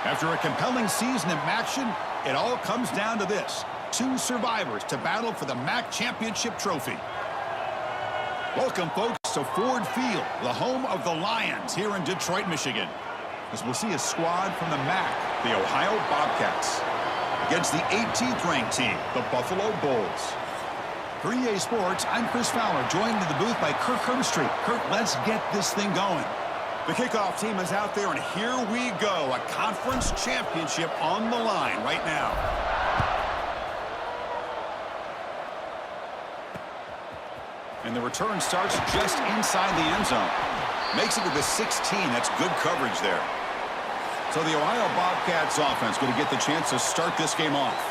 After a compelling season of action, it all comes down to this. Two survivors to battle for the MAC Championship trophy. Welcome, folks, to Ford Field, the home of the Lions here in Detroit, Michigan. As we'll see a squad from the MAC, the Ohio Bobcats, against the 18th ranked team, the Buffalo Bulls. For EA Sports, I'm Chris Fowler, joined in the booth by Kirk Herbstreit. Kirk, let's get this thing going. The kickoff team is out there, and here we go. A conference championship on the line right now. And the return starts just inside the end zone. Makes it to the 16. That's good coverage there. So the Ohio Bobcats offense going to get the chance to start this game off.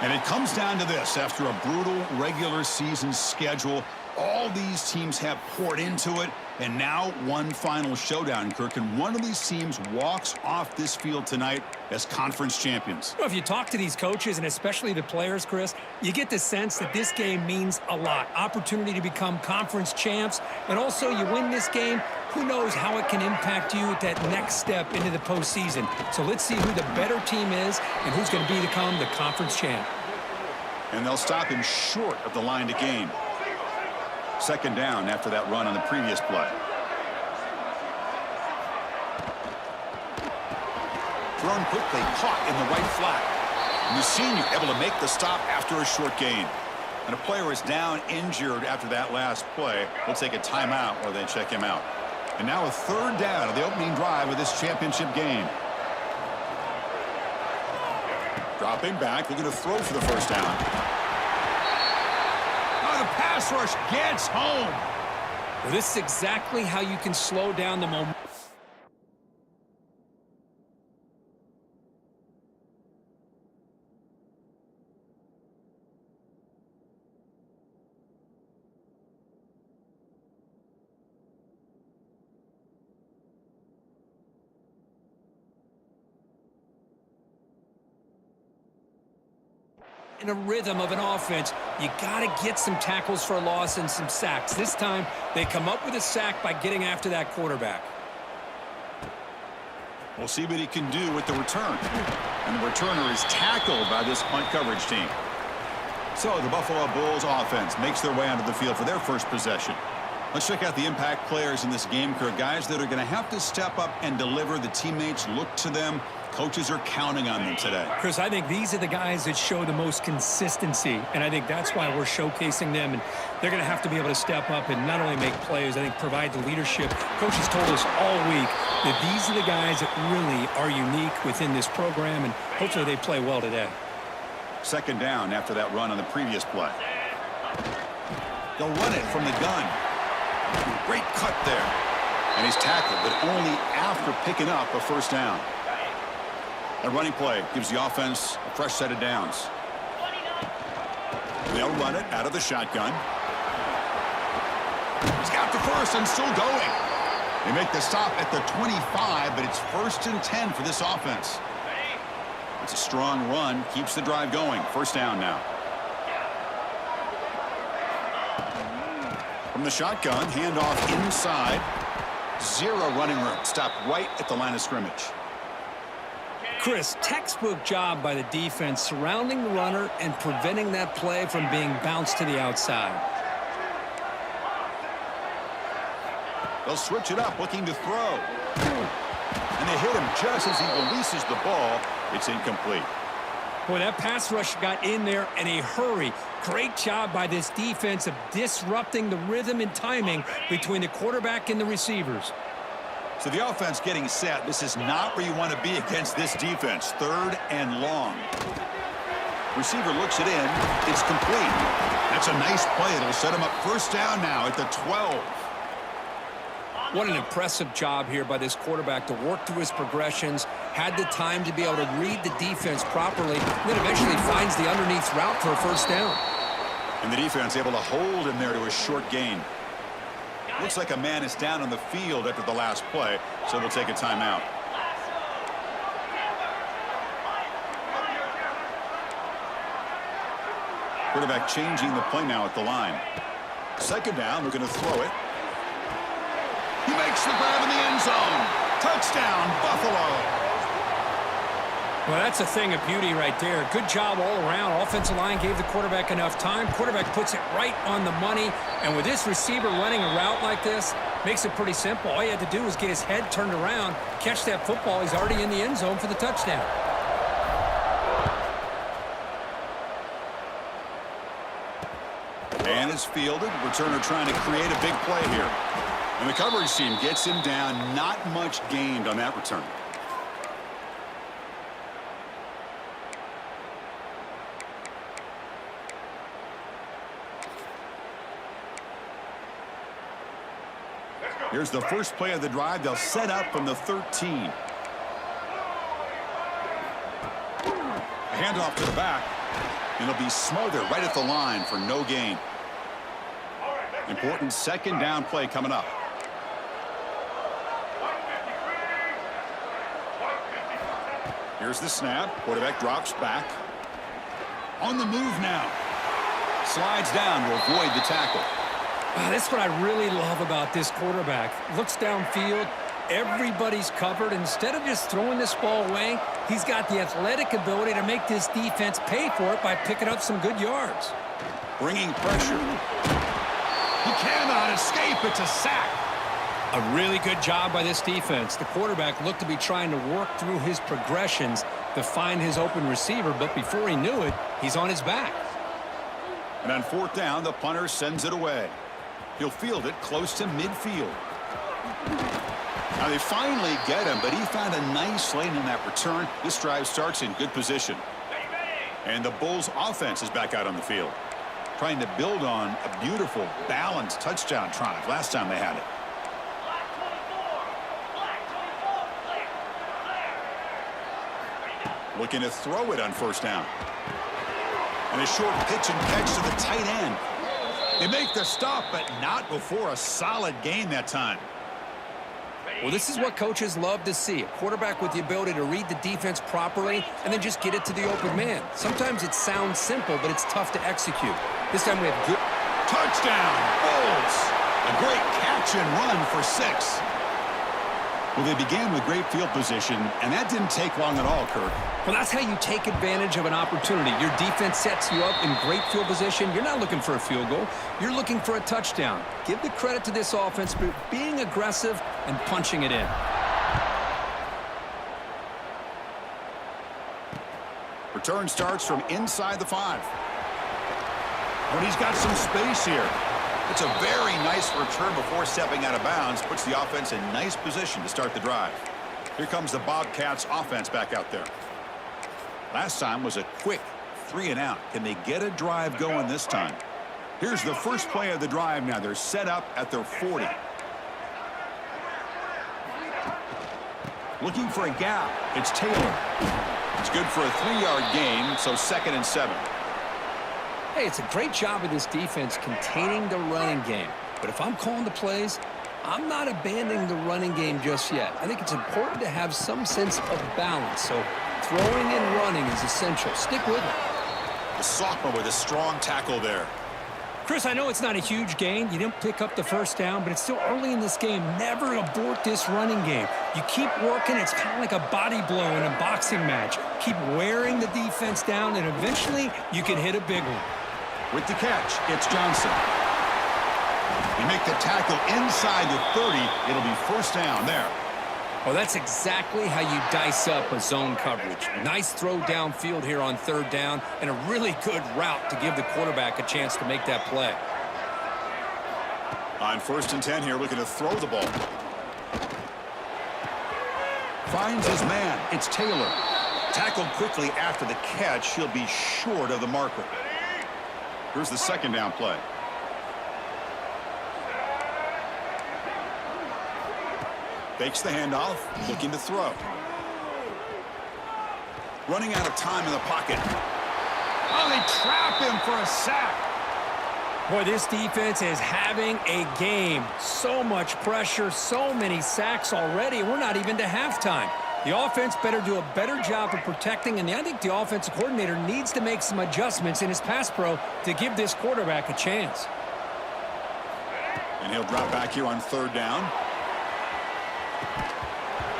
And it comes down to this. After a brutal regular season schedule, all these teams have poured into it, and now one final showdown, Kirk. And one of these teams walks off this field tonight as conference champions. Well, if you talk to these coaches, and especially the players, Chris, you get the sense that this game means a lot. Opportunity to become conference champs, and also you win this game, who knows how it can impact you at that next step into the postseason. So let's see who the better team is and who's going to become the conference champ. And they'll stop him short of the line to gain. Second down after that run on the previous play. Thrown quickly, caught in the right flat. And the senior able to make the stop after a short gain. And a player is down injured after that last play. We'll take a timeout while they check him out. And now a third down of the opening drive of this championship game. Dropping back, looking to throw for the first down. The pass rush gets home. Well, this is exactly how you can slow down the momentum. In a rhythm of an offense, you got to get some tackles for a loss and some sacks. This time, they come up with a sack by getting after that quarterback. We'll see what he can do with the return. And the returner is tackled by this punt coverage team. So the Buffalo Bulls offense makes their way onto the field for their first possession. Let's check out the impact players in this game, Kirk. Guys that are going to have to step up and deliver. The teammates look to them. Coaches are counting on them today. Chris, I think these are the guys that show the most consistency, and I think that's why we're showcasing them, and they're going to have to be able to step up and not only make plays, I think provide the leadership. Coaches told us all week that these are the guys that really are unique within this program, and hopefully they play well today. Second down after that run on the previous play. They'll run it from the gun. Great cut there. And he's tackled, but only after picking up a first down. A running play gives the offense a fresh set of downs. They'll run it out of the shotgun. He's got the first and still going. They make the stop at the 25, but it's 1st and 10 for this offense. It's a strong run, keeps the drive going. First down now. From the shotgun, handoff inside. Zero running room. Stop right at the line of scrimmage. Chris, textbook job by the defense surrounding the runner and preventing that play from being bounced to the outside. They'll switch it up, looking to throw. And they hit him just as he releases the ball. It's incomplete. Boy, that pass rush got in there in a hurry. Great job by this defense of disrupting the rhythm and timing between the quarterback and the receivers. So the offense getting set. This is not where you want to be against this defense. 3rd and long. Receiver looks it in. It's complete. That's a nice play. It'll set him up first down now at the 12. What an impressive job here by this quarterback to work through his progressions, had the time to be able to read the defense properly, and then eventually finds the underneath route for a first down. And the defense able to hold him there to a short gain. Looks like a man is down on the field after the last play, so they'll take a timeout. Quarterback changing the play now at the line. Second down, looking to throw it. He makes the grab in the end zone. Touchdown, Buffalo. Well, that's a thing of beauty right there. Good job all around. Offensive line gave the quarterback enough time. Quarterback puts it right on the money. And with this receiver running a route like this, makes it pretty simple. All you had to do was get his head turned around, catch that football. He's already in the end zone for the touchdown. And it's fielded. Returner trying to create a big play here. And the coverage team gets him down. Not much gained on that return. Here's the first play of the drive. They'll set up from the 13. A handoff to the back. And it'll be smothered right at the line for no gain. Important second down play coming up. Here's the snap. Quarterback drops back. On the move now. Slides down to avoid the tackle. That's what I really love about this quarterback. Looks downfield. Everybody's covered. Instead of just throwing this ball away, he's got the athletic ability to make this defense pay for it by picking up some good yards. Bringing pressure. He cannot escape. It's a sack. A really good job by this defense. The quarterback looked to be trying to work through his progressions to find his open receiver, but before he knew it, he's on his back. And on fourth down, the punter sends it away. He'll field it close to midfield. Now they finally get him, but he found a nice lane in that return. This drive starts in good position. And the Bulls offense is back out on the field, trying to build on a beautiful, balanced touchdown drive last time they had it. Looking to throw it on first down. And a short pitch and catch to the tight end. They make the stop, but not before a solid gain that time. Well, this is what coaches love to see. A quarterback with the ability to read the defense properly and then just get it to the open man. Sometimes it sounds simple, but it's tough to execute. This time we have good... Touchdown, Bulls! A great catch and run for 6. Well, they began with great field position, and that didn't take long at all, Kirk. Well, that's how you take advantage of an opportunity. Your defense sets you up in great field position. You're not looking for a field goal. You're looking for a touchdown. Give the credit to this offense for being aggressive and punching it in. Return starts from inside the 5. But he's got some space here. It's a very nice return before stepping out of bounds. Puts the offense in nice position to start the drive. Here comes the Bobcats offense back out there. Last time was a quick 3 and out. Can they get a drive going this time? Here's the first play of the drive now. They're set up at their 40. Looking for a gap. It's Taylor. It's good for a 3-yard gain, so 2nd and 7. Hey, it's a great job of this defense containing the running game. But if I'm calling the plays, I'm not abandoning the running game just yet. I think it's important to have some sense of balance. So throwing and running is essential. Stick with it. The sophomore with a strong tackle there. Chris, I know it's not a huge gain. You didn't pick up the first down, but it's still early in this game. Never abort this running game. You keep working. It's kind of like a body blow in a boxing match. Keep wearing the defense down, and eventually you can hit a big one. With the catch, it's Johnson. You make the tackle inside the 30. It'll be first down there. Well, that's exactly how you dice up a zone coverage. Nice throw downfield here on 3rd down, and a really good route to give the quarterback a chance to make that play. On 1st and 10 here, looking to throw the ball. Finds his man. It's Taylor. Tackled quickly after the catch. He'll be short of the marker. Here's the 2nd down play. Fakes the handoff, looking to throw. Running out of time in the pocket. Oh, they trap him for a sack. Boy, this defense is having a game. So much pressure, so many sacks already. We're not even to halftime. The offense better do a better job of protecting, and I think the offensive coordinator needs to make some adjustments in his pass pro to give this quarterback a chance. And he'll drop back here on 3rd down.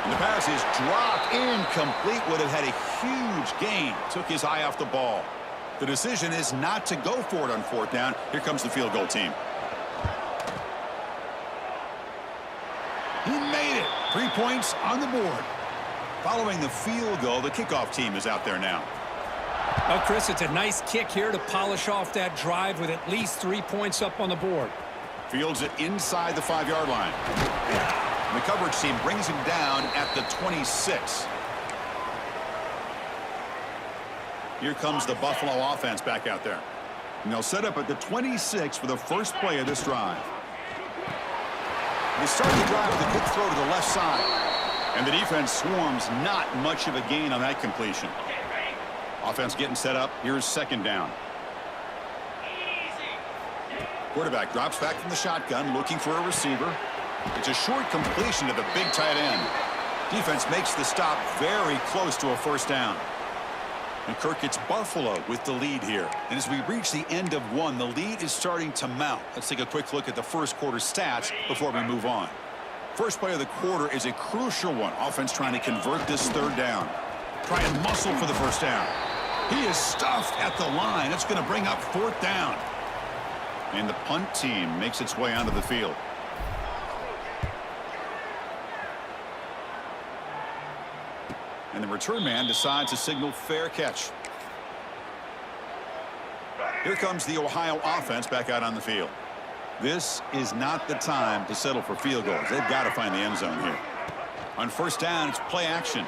And the pass is dropped, incomplete. Would have had a huge gain. Took his eye off the ball. The decision is not to go for it on fourth down. Here comes the field goal team. He made it. 3 points on the board. Following the field goal, the kickoff team is out there now. Well, Chris, it's a nice kick here to polish off that drive with at least 3 points up on the board. Fields it inside the 5-yard line. And the coverage team brings him down at the 26. Here comes the Buffalo offense back out there. And they'll set up at the 26 for the first play of this drive. They start the drive with a quick throw to the left side. And the defense swarms, not much of a gain on that completion. Offense getting set up. Here's second down. Quarterback drops back from the shotgun, looking for a receiver. It's a short completion to the big tight end. Defense makes the stop very close to a first down. And Kirk, it's Buffalo with the lead here. And as we reach the end of one, the lead is starting to mount. Let's take a quick look at the first quarter stats before we move on. First play of the quarter is a crucial one. Offense trying to convert this third down. Try and muscle for the first down. He is stuffed at the line. It's going to bring up fourth down. And the punt team makes its way onto the field. And the return man decides to signal fair catch. Here comes the Ohio offense back out on the field. This is not the time to settle for field goals. They've got to find the end zone here. On first down, it's play action.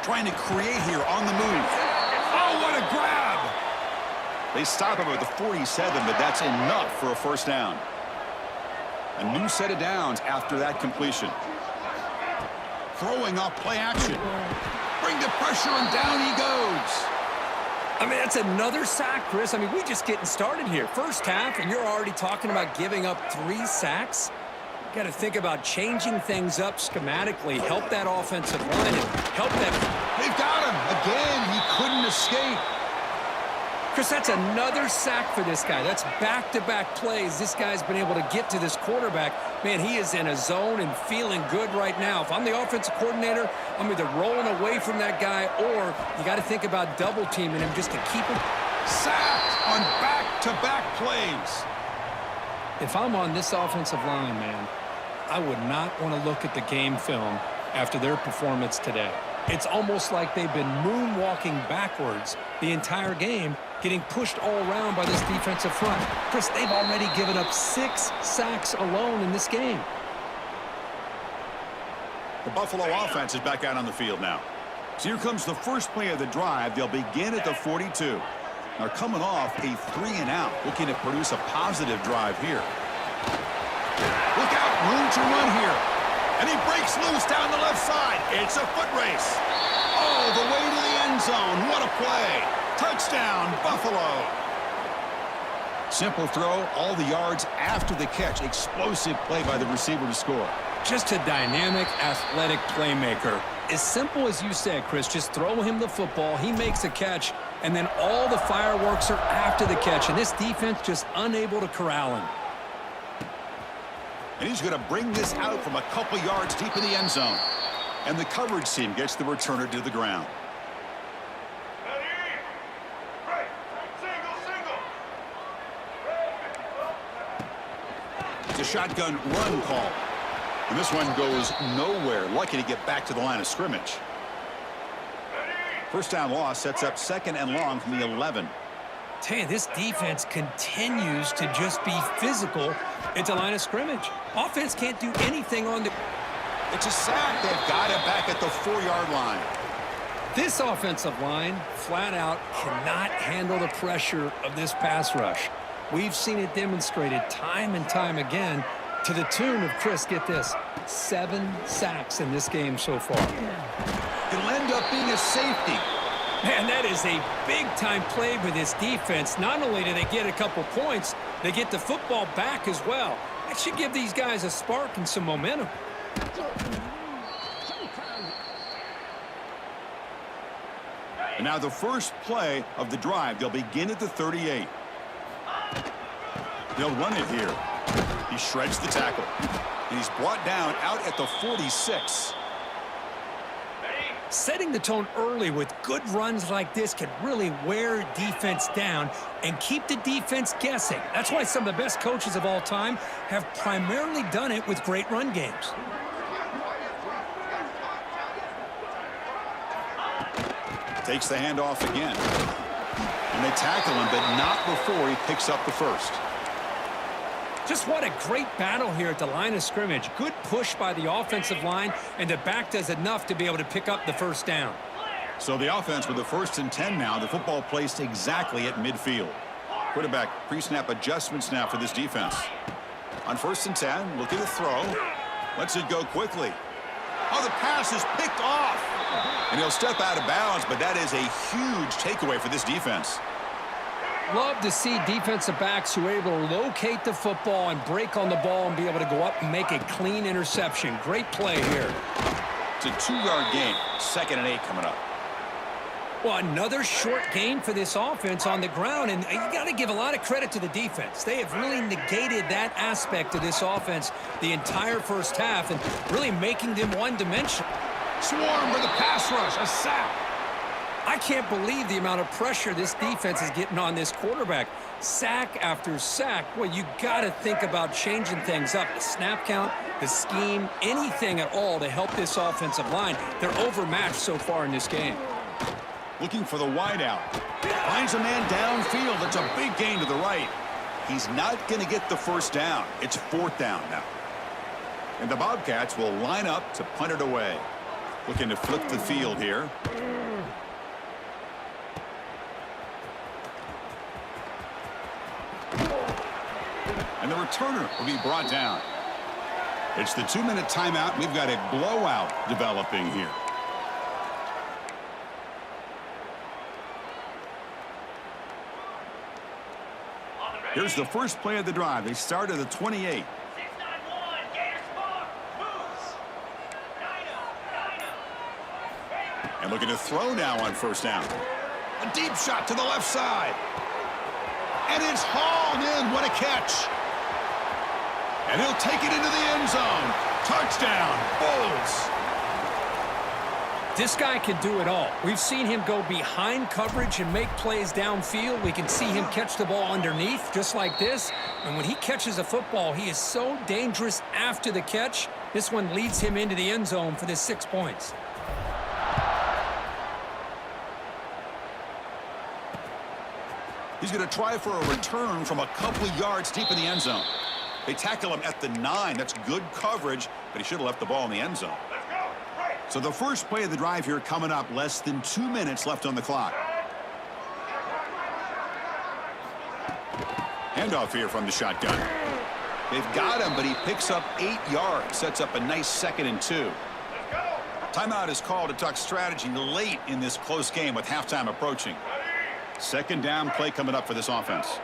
Trying to create here on the move. Oh, what a grab! They stop him at the 47, but that's enough for a first down. A new set of downs after that completion. Throwing off play action. Bring the pressure, and down he goes. I mean, that's another sack, Chris. I mean, we're just getting started here. First half, and you're already talking about giving up 3 sacks. You got to think about changing things up schematically, help that offensive line, and help that. They've got him. Again, he couldn't escape. Chris, that's another sack for this guy. That's back-to-back plays. This guy's been able to get to this quarterback. Man, he is in a zone and feeling good right now. If I'm the offensive coordinator, I'm either rolling away from that guy, or you got to think about double-teaming him just to keep him. Sacked on back-to-back plays. If I'm on this offensive line, man, I would not want to look at the game film after their performance today. It's almost like they've been moonwalking backwards the entire game, getting pushed all around by this defensive front. Chris, they've already given up 6 sacks alone in this game. The Buffalo offense is back out on the field now. So here comes the first play of the drive. They'll begin at the 42. Now coming off a 3-and-out, looking to produce a positive drive here. Look out, room to run here. And he breaks loose down the left side. It's a foot race. Oh, the way to the end zone. What a play. Touchdown, Buffalo. Simple throw, all the yards after the catch. Explosive play by the receiver to score. Just a dynamic, athletic playmaker. As simple as you said, Chris, just throw him the football. He makes a catch, and then all the fireworks are after the catch. And this defense just unable to corral him. And he's going to bring this out from a couple yards deep in the end zone. And the coverage team gets the returner to the ground. It's a shotgun run call. And this one goes nowhere. Lucky to get back to the line of scrimmage. First down loss sets up 2nd and long from the 11. Tell you, this defense continues to just be physical at the line of scrimmage. Offense can't do anything on the... It's a sack. They've got it back at the 4-yard line. This offensive line, flat out, cannot handle the pressure of this pass rush. We've seen it demonstrated time and time again to the tune of, Chris, get this, 7 sacks in this game so far. It'll end up being a safety. Man, that is a big-time play with this defense. Not only do they get a couple points, they get the football back as well. That should give these guys a spark and some momentum. And now the first play of the drive. They'll begin at the 38. They'll run it here. He shreds the tackle. And he's brought down out at the 46. Setting the tone early with good runs like this can really wear defense down and keep the defense guessing. That's why some of the best coaches of all time have primarily done it with great run games. Takes the handoff again. And they tackle him, but not before he picks up the first. Just what a great battle here at the line of scrimmage. Good push by the offensive line, and the back does enough to be able to pick up the first down. So the offense with the 1st and 10 now. The football placed exactly at midfield. Quarterback pre-snap adjustments now for this defense. On 1st and 10, looking to throw. Lets it go quickly. Oh, the pass is picked off. And he'll step out of bounds, but that is a huge takeaway for this defense. Love to see defensive backs who are able to locate the football and break on the ball and be able to go up and make a clean interception. Great play here. It's a 2-yard gain. 2nd and 8 coming up. Well, another short gain for this offense on the ground, and you got to give a lot of credit to the defense. They have really negated that aspect of this offense the entire first half and really making them one-dimensional. Swarm for the pass rush. A sack. I can't believe the amount of pressure this defense is getting on this quarterback. Sack after sack. Well, you got to think about changing things up. The snap count, the scheme, anything at all to help this offensive line. They're overmatched so far in this game. Looking for the wideout. Finds a man downfield. That's a big gain to the right. He's not going to get the first down. It's 4th down now. And the Bobcats will line up to punt it away. Looking to flip the field here. And the returner will be brought down. It's the 2-minute timeout. We've got a blowout developing here. Here's the first play of the drive. They start at the 28. And looking to throw now on 1st down. A deep shot to the left side. And it's hauled in. What a catch. And he'll take it into the end zone. Touchdown, Bulls. This guy can do it all. We've seen him go behind coverage and make plays downfield. We can see him catch the ball underneath just like this. And when he catches a football, he is so dangerous after the catch. This one leads him into the end zone for the 6 points. He's going to try for a return from a couple of yards deep in the end zone. They tackle him at the 9. That's good coverage, but he should have left the ball in the end zone. So the first play of the drive here coming up. Less than 2 minutes left on the clock. Handoff here from the shotgun. They've got him, but he picks up 8 yards. Sets up a nice 2nd and 2. Timeout is called to talk strategy late in this close game with halftime approaching. 2nd down play coming up for this offense.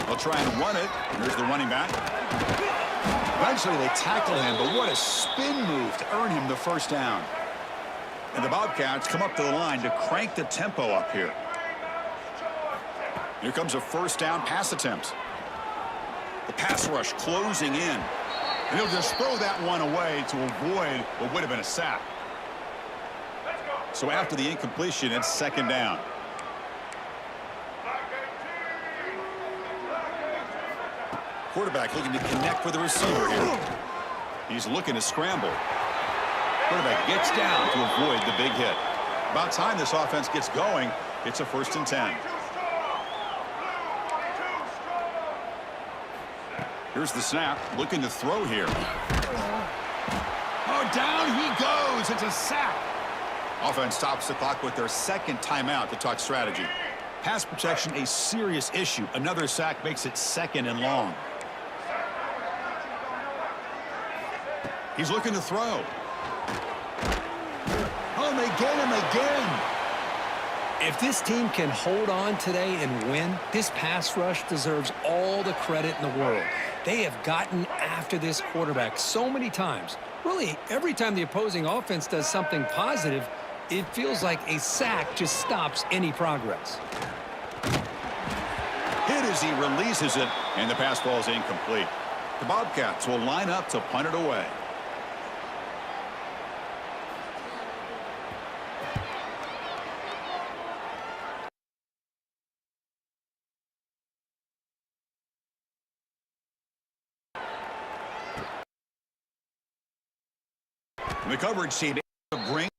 They'll try and run it. Here's the running back. Eventually they tackle him, but what a spin move to earn him the first down. And the Bobcats come up to the line to crank the tempo up here. Here comes a 1st down pass attempt. The pass rush closing in. And he'll just throw that one away to avoid what would have been a sack. So after the incompletion, it's 2nd down. Quarterback looking to connect with the receiver here. He's looking to scramble. Quarterback gets down to avoid the big hit. About time this offense gets going. It's a 1st and 10. Here's the snap. Looking to throw here. Oh, down he goes. It's a sack. Offense stops the clock with their 2nd timeout to talk strategy. Pass protection, a serious issue. Another sack makes it 2nd and long. He's looking to throw. Oh, and they get him again. If this team can hold on today and win, this pass rush deserves all the credit in the world. They have gotten after this quarterback so many times. Really, every time the opposing offense does something positive, it feels like a sack just stops any progress. Hit is as he releases it, and the pass ball is incomplete. The Bobcats will line up to punt it away. And the coverage team to bring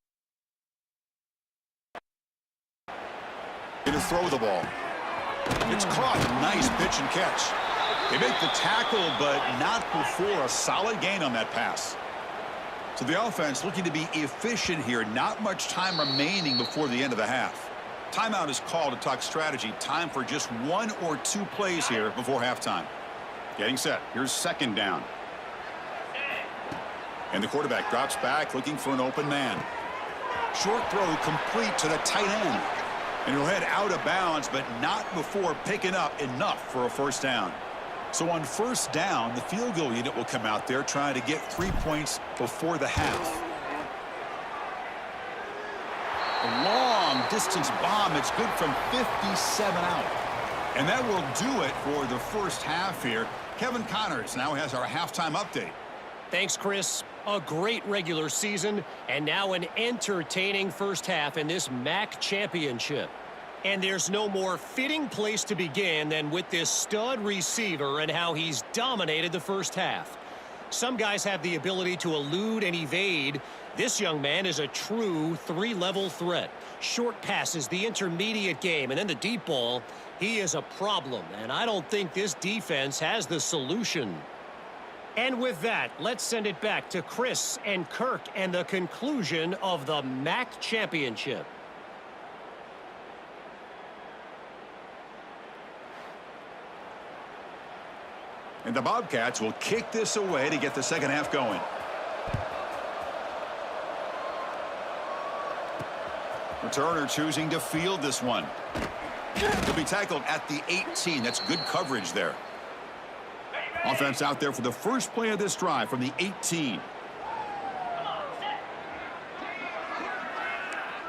to throw the ball. It's caught. Nice pitch and catch. They make the tackle, but not before a solid gain on that pass. So the offense looking to be efficient here. Not much time remaining before the end of the half. Timeout is called to talk strategy. Time for just 1 or 2 plays here before halftime. Getting set. Here's second down. And the quarterback drops back looking for an open man. Short throw complete to the tight end. And he'll head out of bounds, but not before picking up enough for a first down. So on first down, the field goal unit will come out there trying to get 3 points before the half. A long distance bomb. It's good from 57 out. And that will do it for the first half here. Kevin Connors now has our halftime update. Thanks, Chris. A great regular season, and now an entertaining first half in this MAC championship. And there's no more fitting place to begin than with this stud receiver and how he's dominated the first half. Some guys have the ability to elude and evade. This young man is a true 3-level threat. Short passes, the intermediate game, and then the deep ball. He is a problem, and I don't think this defense has the solution. And with that, let's send it back to Chris and Kirk and the conclusion of the MAC championship. And the Bobcats will kick this away to get the second half going. Returner choosing to field this one. He'll be tackled at the 18. That's good coverage there. Offense out there for the first play of this drive from the 18.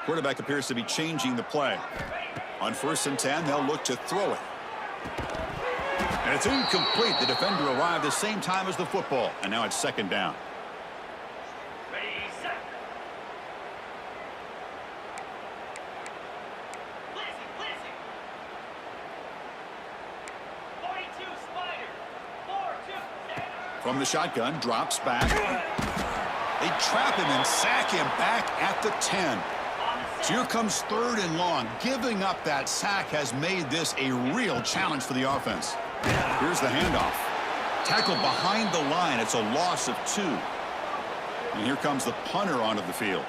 Quarterback appears to be changing the play. On 1st and 10, they'll look to throw it. And it's incomplete. The defender arrived the same time as the football. And now it's second down. From the shotgun, drops back. They trap him and sack him back at the 10. So here comes 3rd and long. Giving up that sack has made this a real challenge for the offense. Here's the handoff. Tackled behind the line. It's a loss of 2. And here comes the punter onto the field.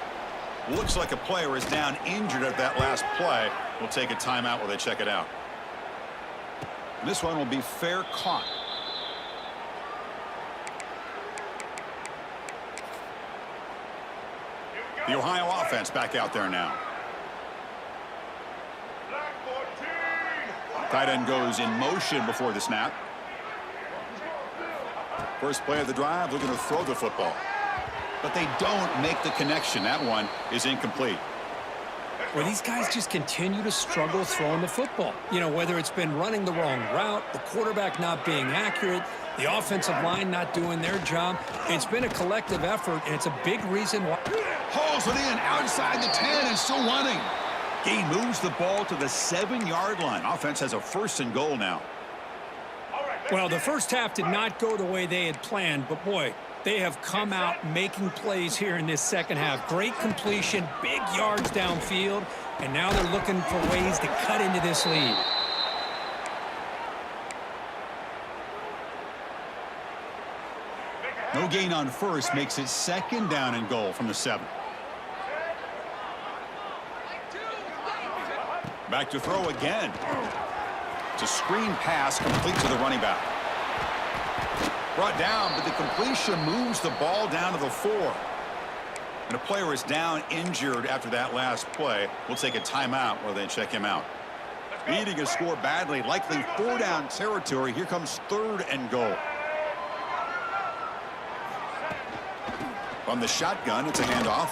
Looks like a player is down injured at that last play. We'll take a timeout while they check it out. And this one will be fair caught. The Ohio offense back out there now. Tight end goes in motion before the snap. First play of the drive, looking to throw the football. But they don't make the connection. That one is incomplete. Well, these guys just continue to struggle throwing the football. You know, whether it's been running the wrong route, the quarterback not being accurate, the offensive line not doing their job. It's been a collective effort, and it's a big reason why. Hauls it in outside the 10 and still running. Gain moves the ball to the 7-yard line. Offense has a 1st and goal now. Well, the first half did not go the way they had planned, but boy, they have come out making plays here in this second half. Great completion, big yards downfield, and now they're looking for ways to cut into this lead. No gain on first makes it 2nd down and goal from the 7. Back to throw again. It's a screen pass complete to the running back. Brought down, but the completion moves the ball down to the 4. And a player is down injured after that last play. We'll take a timeout while they check him out. Needing a score badly, likely 4-down territory. Here comes 3rd and goal. From the shotgun, it's a handoff.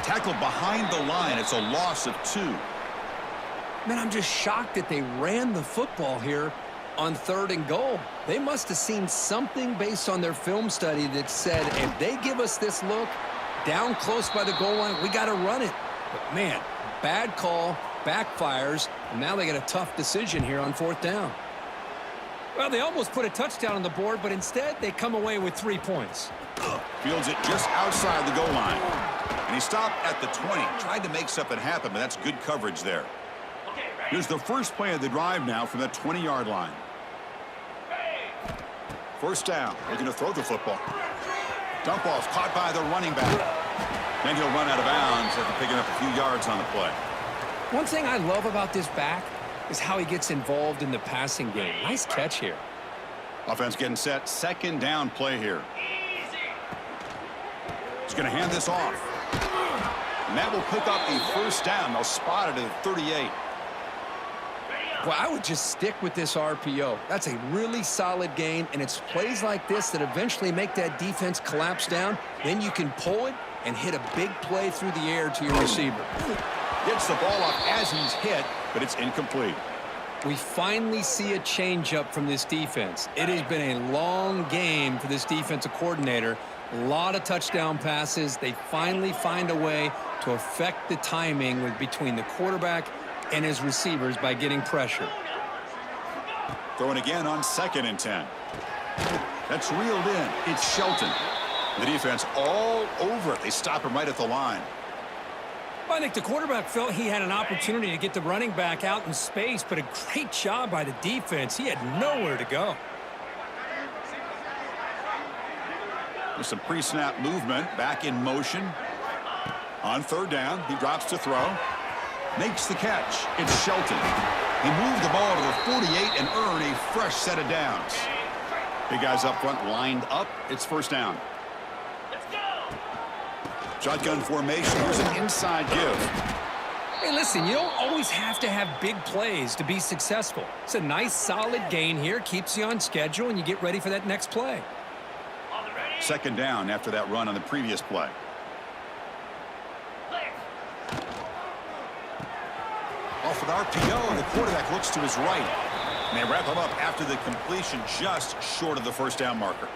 Tackled behind the line. It's a loss of 2. Man, I'm just shocked that they ran the football here on 3rd and goal. They must have seen something based on their film study that said, if they give us this look down close by the goal line, we got to run it. But, man, bad call, backfires, and now they got a tough decision here on 4th down. Well, they almost put a touchdown on the board, but instead they come away with 3 points. Fields it just outside the goal line. And he stopped at the 20. Tried to make something happen, but that's good coverage there. Here's the first play of the drive now from the 20-yard line. 1st down. Looking to throw the football. Dump off caught by the running back. Then he'll run out of bounds after picking up a few yards on the play. One thing I love about this back is how he gets involved in the passing game. Nice catch here. Offense getting set. 2nd down play here. He's going to hand this off. And that will pick up a 1st down. They'll spot it at 38. Well, I would just stick with this RPO. That's a really solid gain, and it's plays like this that eventually make that defense collapse down. Then you can pull it and hit a big play through the air to your receiver. Gets the ball up as he's hit, but it's incomplete. We finally see a changeup from this defense. It has been a long game for this defensive coordinator. A lot of touchdown passes. They finally find a way to affect the timing between the quarterback and his receivers by getting pressure. Throwing again on 2nd and 10. That's reeled in. It's Shelton. The defense all over it. They stop him right at the line. Well, I think the quarterback felt he had an opportunity to get the running back out in space, but a great job by the defense. He had nowhere to go. There's some pre-snap movement. Back in motion. On 3rd down, he drops to throw. Makes the catch. It's Shelton. He moved the ball to the 48 and earned a fresh set of downs. Big guys up front lined up. It's 1st down. Shotgun formation. Here's an inside give. Hey, listen, you don't always have to have big plays to be successful. It's a nice, solid gain here. Keeps you on schedule, and you get ready for that next play. 2nd down after that run on the previous play. Off with RPO, and the quarterback looks to his right. And they wrap him up after the completion just short of the 1st down marker.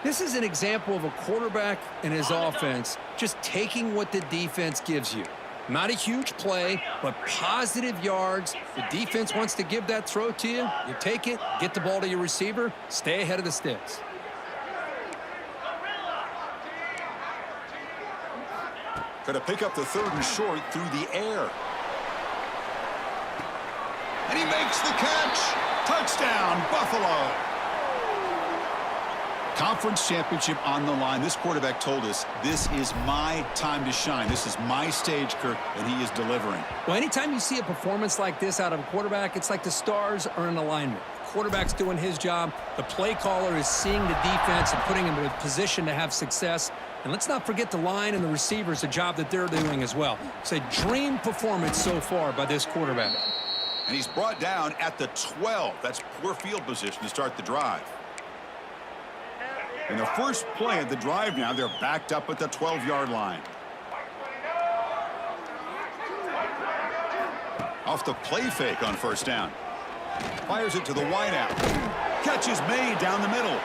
This is an example of a quarterback and his offense just taking what the defense gives you. Not a huge play, but positive yards. The defense wants to give that throw to you. You take it, get the ball to your receiver, stay ahead of the sticks. Going to pick up the 3rd and short through the air. And he makes the catch. Touchdown, Buffalo. Conference championship on the line. This quarterback told us, this is my time to shine. This is my stage, Kirk, and he is delivering. Well, anytime you see a performance like this out of a quarterback, it's like the stars are in alignment. The quarterback's doing his job. The play caller is seeing the defense and putting him in a position to have success. And let's not forget the line and the receivers, a job that they're doing as well. It's a dream performance so far by this quarterback. And he's brought down at the 12. That's poor field position to start the drive. In the first play of the drive now, they're backed up at the 12-yard line. Off the play fake on 1st down. Fires it to the wideout. Catch is made down the middle.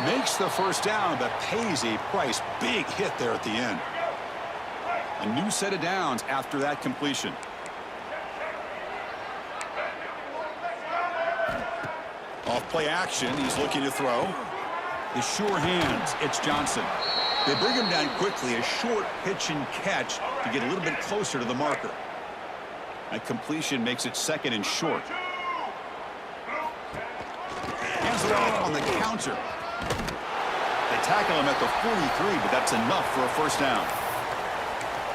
Makes the 1st down, but pays a price. Big hit there at the end. A new set of downs after that completion. Off play action, he's looking to throw. The sure hands, it's Johnson. They bring him down quickly, a short pitch and catch to get a little bit closer to the marker. That completion makes it 2nd and short. Hands it off on the counter. They tackle him at the 43, but that's enough for a 1st down.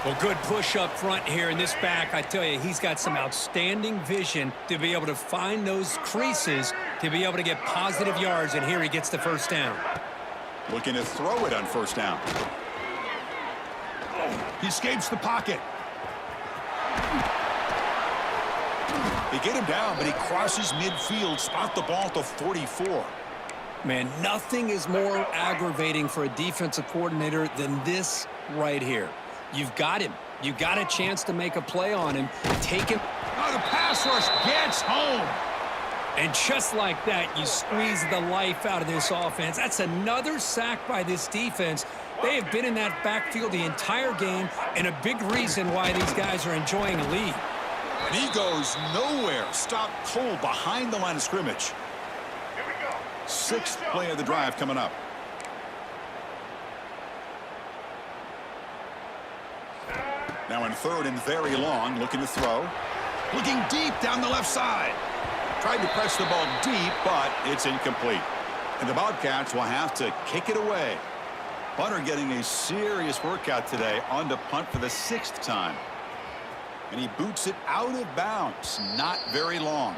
Well, good push up front here in this back. I tell you, he's got some outstanding vision to be able to find those creases to be able to get positive yards, and here he gets the 1st down. Looking to throw it on 1st down. He escapes the pocket. They get him down, but he crosses midfield, spot the ball at the 44. Man, nothing is more aggravating for a defensive coordinator than this right here. You've got him. You got a chance to make a play on him. Take him. Oh, the pass rush gets home. And just like that, you squeeze the life out of this offense. That's another sack by this defense. They have been in that backfield the entire game, and a big reason why these guys are enjoying a lead. And he goes nowhere. Stopped cold behind the line of scrimmage. Sixth play of the drive coming up. Now in third and very long, looking to throw. Looking deep down the left side. Tried to press the ball deep, but it's incomplete. And the Bobcats will have to kick it away. Punter getting a serious workout today on the punt for the 6th time. And he boots it out of bounds. Not very long.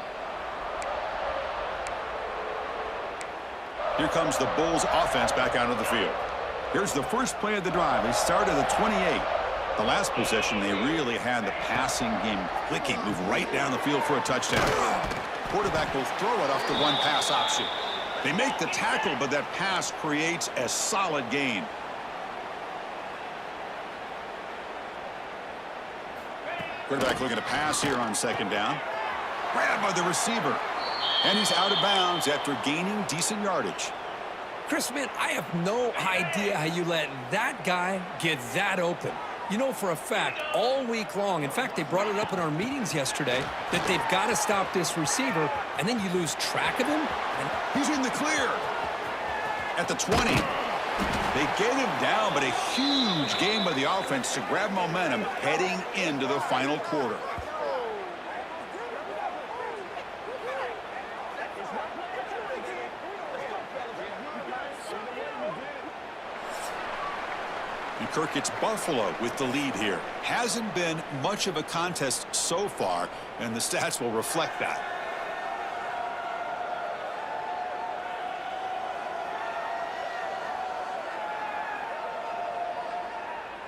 Here comes the Bulls offense back out of the field. Here's the first play of the drive. They started at the 28. The last possession, they really had the passing game clicking. Move right down the field for a touchdown. Quarterback will throw it off the one pass option. They make the tackle, but that pass creates a solid gain. Quarterback looking to pass here on second down. Grabbed by the receiver. And he's out of bounds after gaining decent yardage. Chris, man, I have no idea how you let that guy get that open. You know for a fact, all week long, in fact, they brought it up in our meetings yesterday, that they've got to stop this receiver, and then you lose track of him. And he's in the clear. At the 20. They get him down, but a huge game by the offense to grab momentum heading into the final quarter. And Kirk, it's Buffalo with the lead here. Hasn't been much of a contest so far, and the stats will reflect that.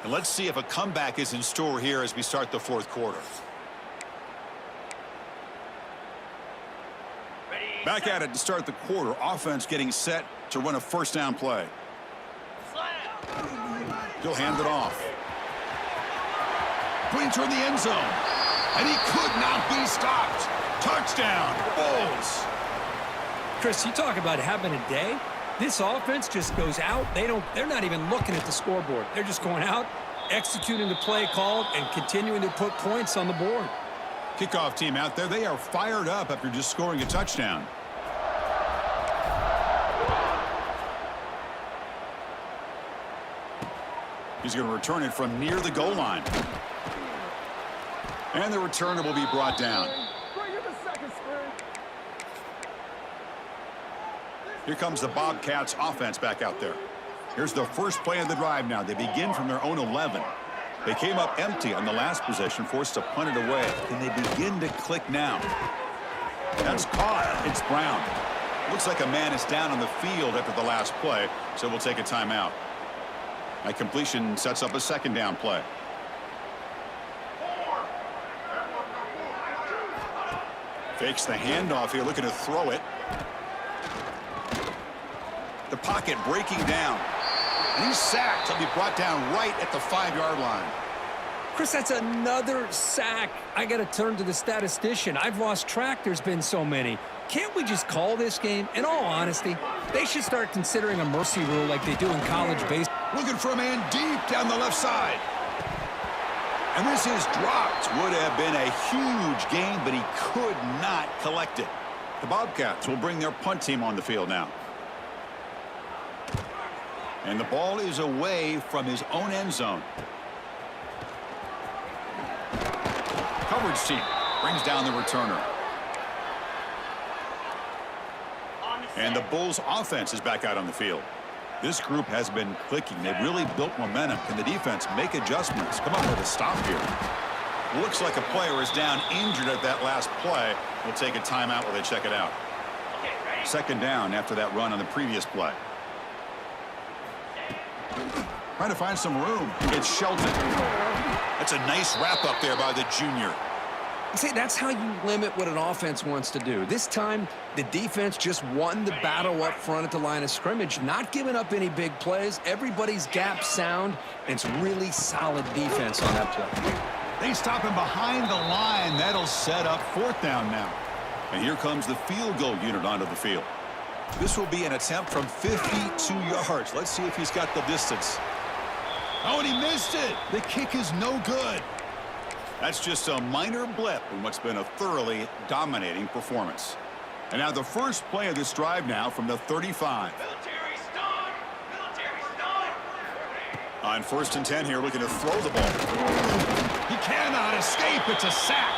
And let's see if a comeback is in store here as we start the fourth quarter. Back at it to start the quarter. Offense getting set to run a first down play. He'll hand it off. Pointing toward the end zone. And he could not be stopped. Touchdown, Bulls. Chris, you talk about having a day. This offense just goes out. They're not even looking at the scoreboard. They're just going out, executing the play called, and continuing to put points on the board. Kickoff team out there. They are fired up after just scoring a touchdown. He's going to return it from near the goal line. And the returner will be brought down. Here comes the Bobcats offense back out there. Here's the first play of the drive now. They begin from their own 11. They came up empty on the last possession, forced to punt it away. Can they begin to click now? That's caught. It's Brown. Looks like a man is down on the field after the last play, so we'll take a timeout. That completion sets up a second down play. Fakes the handoff here, looking to throw it. The pocket breaking down. And he's sacked. He'll be brought down right at the 5-yard line. Chris, that's another sack. I got to turn to the statistician. I've lost track. There's been so many. Can't we just call this game? In all honesty, they should start considering a mercy rule like they do in college baseball. Looking for a man deep down the left side. And this is dropped. Would have been a huge gain, but he could not collect it. The Bobcats will bring their punt team on the field now. And the ball is away from his own end zone. Coverage team brings down the returner. And the Bulls offense is back out on the field. This group has been clicking. They've really built momentum. Can the defense make adjustments? Come up with a stop here. Looks like a player is down injured at that last play. We'll take a timeout while they check it out. Second down after that run on the previous play. Trying to find some room. It's Shelton. That's a nice wrap up there by the junior. See, that's how you limit what an offense wants to do. This time, the defense just won the battle up front at the line of scrimmage, not giving up any big plays. Everybody's gap sound, and it's really solid defense on that play. They stop him behind the line. That'll set up 4th down now. And here comes the field goal unit onto the field. This will be an attempt from 52 yards. Let's see if he's got the distance. Oh, and he missed it. The kick is no good. That's just a minor blip in what's been a thoroughly dominating performance. And now the first play of this drive now from the 35. On 1st and 10 here, looking to throw the ball. He cannot escape. It's a sack.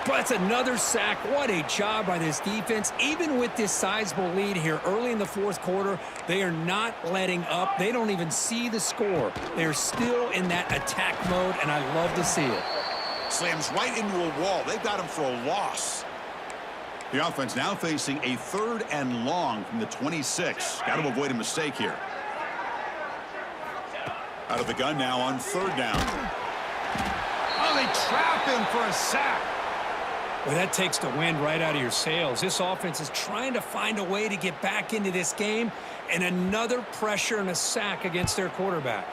But it's another sack. What a job by this defense. Even with this sizable lead here early in the 4th quarter, they are not letting up. They don't even see the score. They're still in that attack mode, and I love to see it. Slams right into a wall. They've got him for a loss. The offense now facing a 3rd and long from the 26. Got to avoid a mistake here. Out of the gun now on 3rd down. Oh, they trap him for a sack. Well, that takes the wind right out of your sails. This offense is trying to find a way to get back into this game, and another pressure and a sack against their quarterback.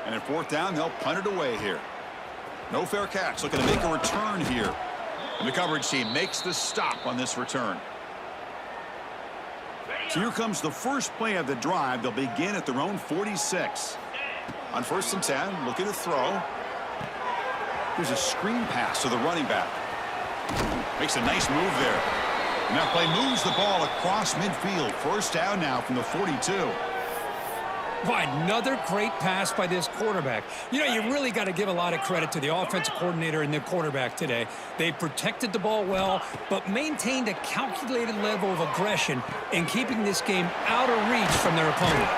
And at 4th down, they'll punt it away here. No fair catch. Looking to make a return here. And the coverage team makes the stop on this return. So here comes the first play of the drive. They'll begin at their own 46. On 1st and 10, looking to throw. Here's a screen pass to the running back. Makes a nice move there. And that play moves the ball across midfield. 1st down now from the 42. Why, another great pass by this quarterback. You know, you really got to give a lot of credit to the offensive coordinator and the quarterback today. They protected the ball well, but maintained a calculated level of aggression in keeping this game out of reach from their opponent.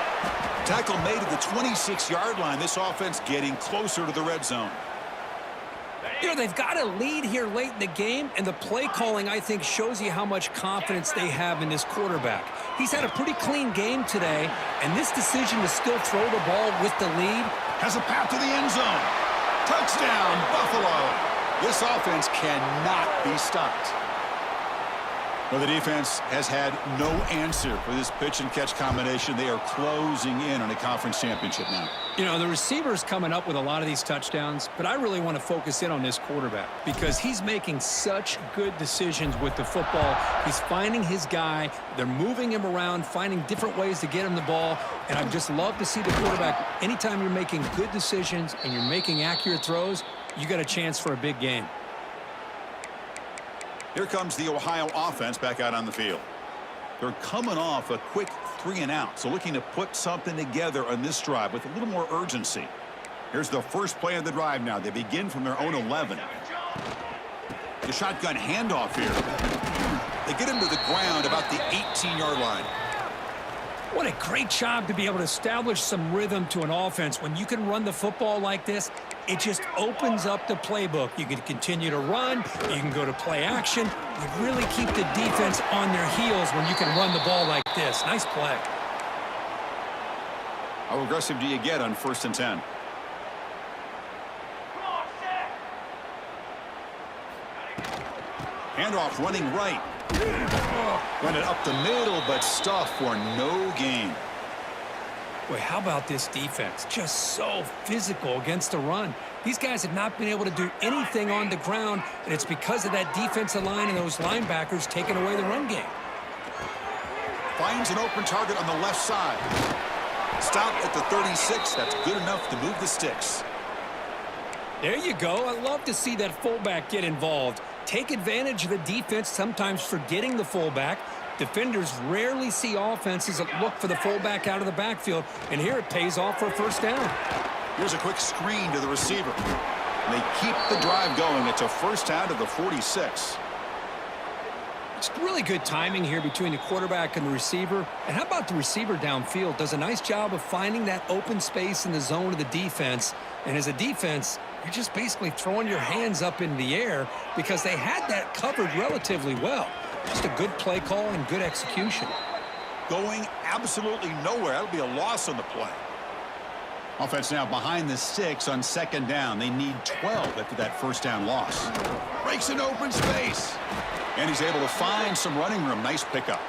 Tackle made at the 26-yard line. This offense getting closer to the red zone. You know, they've got a lead here late in the game, and the play calling, I think, shows you how much confidence they have in this quarterback. He's had a pretty clean game today, and this decision to still throw the ball with the lead has a path to the end zone. Touchdown, Buffalo. This offense cannot be stopped. Well, the defense has had no answer for this pitch-and-catch combination. They are closing in on a conference championship now. You know, the receiver's coming up with a lot of these touchdowns, but I really want to focus in on this quarterback because he's making such good decisions with the football. He's finding his guy. They're moving him around, finding different ways to get him the ball, and I just love to see the quarterback. Anytime you're making good decisions and you're making accurate throws, you got a chance for a big game. Here comes the Ohio offense back out on the field. They're coming off a quick 3-and-out, so looking to put something together on this drive with a little more urgency. Here's the first play of the drive now. They begin from their own 11. The shotgun handoff here. They get him to the ground about the 18-yard line. What a great job to be able to establish some rhythm to an offense. When you can run the football like this, it just opens up the playbook. You can continue to run. You can go to play action. You really keep the defense on their heels when you can run the ball like this. Nice play. How aggressive do you get on 1st and 10? Handoff running right. Run it up the middle, but stuff for no gain. Boy, how about this defense? Just so physical against the run. These guys have not been able to do anything on the ground, and it's because of that defensive line and those linebackers taking away the run game. Finds an open target on the left side. Stop at the 36. That's good enough to move the sticks. There you go. I love to see that fullback get involved. Take advantage of the defense, sometimes forgetting the fullback. Defenders rarely see offenses that look for the fullback out of the backfield, and here it pays off for a 1st down. Here's a quick screen to the receiver. And they keep the drive going. It's a 1st down to the 46. It's really good timing here between the quarterback and the receiver. And how about the receiver downfield? Does a nice job of finding that open space in the zone of the defense. And as a defense, you're just basically throwing your hands up in the air because they had that covered relatively well. Just a good play call and good execution. Going absolutely nowhere. That'll be a loss on the play. Offense now behind the 6 on second down. They need 12 after that first down loss. Breaks an open space. And he's able to find some running room. Nice pickup.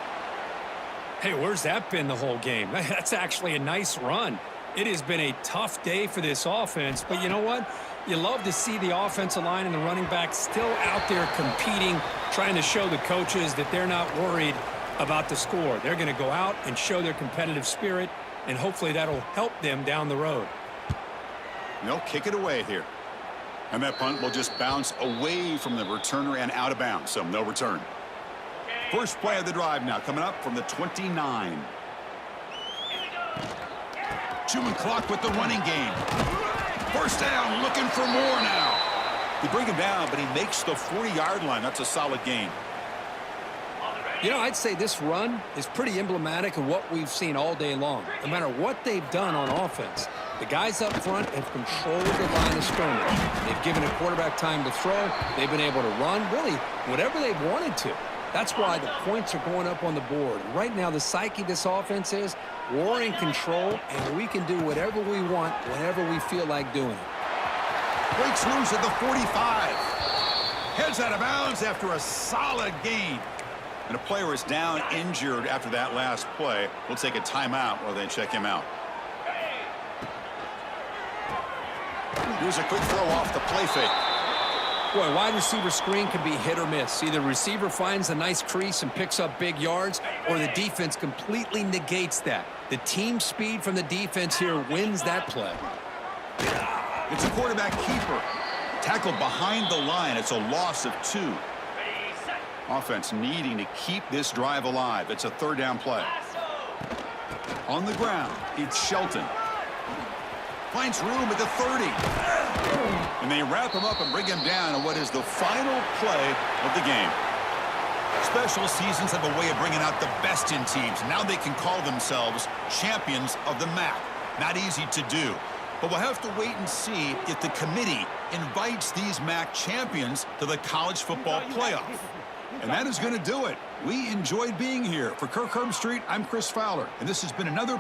Hey, where's that been the whole game? That's actually a nice run. It has been a tough day for this offense, but you know what? You love to see the offensive line and the running back still out there competing, trying to show the coaches that they're not worried about the score. They're going to go out and show their competitive spirit, and hopefully that'll help them down the road. They'll kick it away here. And that punt will just bounce away from the returner and out of bounds, so no return. First play of the drive now coming up from the 29. Chewing clock with the running game. First down, looking for more now. They bring him down, but he makes the 40-yard line. That's a solid gain. You know, I'd say this run is pretty emblematic of what we've seen all day long. No matter what they've done on offense, the guys up front have controlled the line of scrimmage. They've given a quarterback time to throw. They've been able to run, really, whatever they've wanted to. That's why the points are going up on the board. Right now, the psyche of this offense is we're in control, and we can do whatever we want whenever we feel like doing it. Breaks loose at the 45. Heads out of bounds after a solid gain. And a player is down injured after that last play. We'll take a timeout while they check him out. Here's a quick throw off the play fake. Boy, wide receiver screen can be hit or miss. Either receiver finds a nice crease and picks up big yards, or the defense completely negates that. The team speed from the defense here wins that play. It's a quarterback keeper. Tackled behind the line. It's a loss of 2. Offense needing to keep this drive alive. It's a third down play. On the ground, it's Shelton. Finds room at the 30. And they wrap him up and bring him down on what is the final play of the game. Special seasons have a way of bringing out the best in teams. Now they can call themselves champions of the MAC. Not easy to do. But we'll have to wait and see if the committee invites these MAC champions to the college football playoff. And that is going to do it. We enjoyed being here. For Kirk Herbstreit, I'm Chris Fowler, and this has been another